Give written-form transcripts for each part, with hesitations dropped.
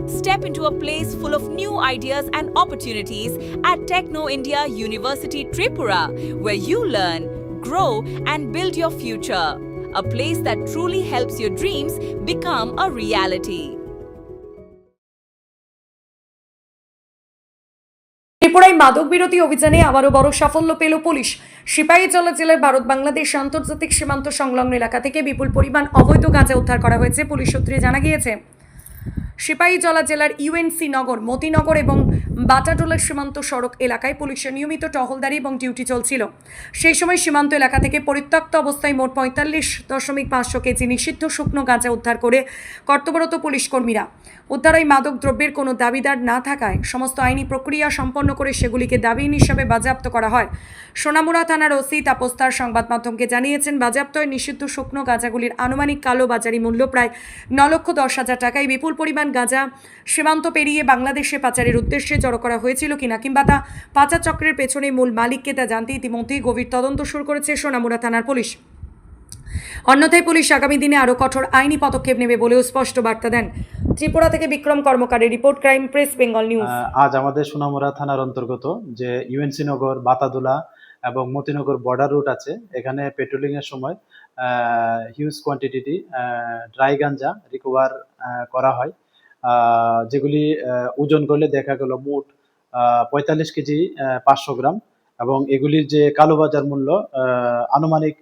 Step into a place full of new ideas and opportunities at Techno India University Tripura, where you learn, grow, and build your future. A place that truly helps your dreams become a reality. ত্রিপুরায় মাদক বিরোধী অভিযানে আবারও বড় সাফল্য পেল police. Sepahijala জেলার ভারত বাংলাদেশ আন্তর্জাতিক সীমান্ত সংলগ্ন এলাকা থেকে বিপুল পরিমাণ অবৈধ গাঁজা উদ্ধার করা হয়েছে। পুলিশ সূত্রে জানা গিয়েছে, সিপাহীজলা জেলার ইউএনসি নগর, মতিনগর এবং বাটাডোলার সীমান্ত সড়ক এলাকায় পুলিশের নিয়মিত টহলদারি এবং ডিউটি চলছিল। সেই সময় সীমান্ত এলাকা থেকে পরিত্যক্ত অবস্থায় মোট 45.5 কেজি নিষিদ্ধ শুকনো গাঁজা উদ্ধার করে কর্তব্যরত পুলিশ কর্মীরা। উদ্ধার ওই মাদক দ্রব্যের কোনো দাবিদার না থাকায় সমস্ত আইনি প্রক্রিয়া সম্পন্ন করে সেগুলিকে দাবিন হিসাবে বাজেয়াপ্ত করা হয়। সোনামুড়া থানার ওসি তাপস তার সংবাদ মাধ্যমকে জানিয়েছেন, বাজেয়াপ্ত নিষিদ্ধ শুকনো গাঁজাগুলির আনুমানিক কালো বাজারি মূল্য প্রায় 9,10,000 টাকায়। বিপুল পরিমাণ গাঁজা সীমান্ত পেরিয়ে বাংলাদেশে পাচারের উদ্দেশ্যে জড়ো করা হয়েছিল কিনা কিংবা তা পাচার চক্রের পেছনে মূল মালিককে তা জানতে ইতিমধ্যেই গভীর তদন্ত শুরু করেছে সোনামুড়া থানার পুলিশ। অন্যথায় পুলিশ আগামী দিনে আরও কঠোর আইনি পদক্ষেপ নেবে বলেও স্পষ্ট বার্তা দেন। ত্রিপুরা থেকে বিক্রম কর্মকারের report, crime press Bengal news. আজ আমাদের সোনামুড়া থানার অন্তর্গত যে ইউএনসি নগর, বাতাদুলা এবং মতিনগর বর্ডার রুট আছে, এখানে পেট্রোলিং এর সময় হিউজ কোয়ান্টিটি ড্রাই গাঞ্জা রিকভার করা হয়, যেগুলি ওজন করলে দেখা গেল মোট 45 কেজি 500 গ্রাম, এবং এগুলির যে কালোবাজার মূল্য আনুমানিক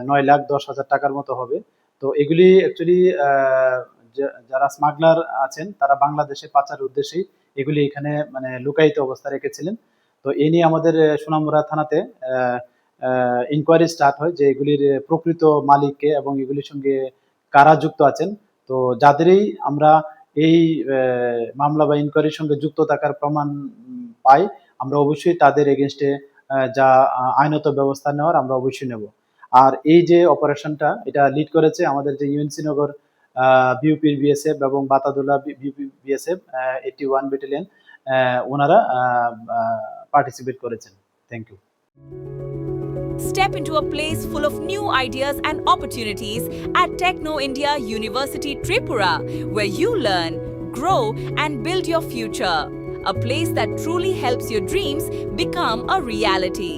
9,10,000 টাকার মতো হবে। তো এগুলি অ্যাকচুয়ালি যারা স্মাগলার আছেন তারা বাংলাদেশে পাচারের উদ্দেশ্যেই এগুলি এখানে মানে লুকায়িত অবস্থা রেখেছিলেন। তো এই নিয়ে আমাদের সোনামুড়া থানাতে ইনকোয়ারি স্টার্ট হয় যে এগুলির প্রকৃত মালিককে এবং এগুলির সঙ্গে কারা যুক্ত আছেন। তো যাদেরই আমরা এই মামলা বা ইনকোয়ারির সঙ্গে যুক্ত থাকার প্রমাণ পাই, আমরা অবশ্যই তাদের এগেনস্টে যা আইনত ব্যবস্থা নেওয়ার আমরা অবশ্যই নেব। আর এই যে অপারেশনটা এটা লিড করেছে আমাদের যে ইউএনসি নগর বিউপির বিএসএফ এবং বাতাদুলা বিউপি বিএসএফ 81 ব্যাটালিয়ন, ওনারা পার্টিসিপেট করেছেন। Thank you. Step into a place full of new ideas and opportunities at Techno India University Tripura, where you learn, grow, and build your future. A place that truly helps your dreams become a reality.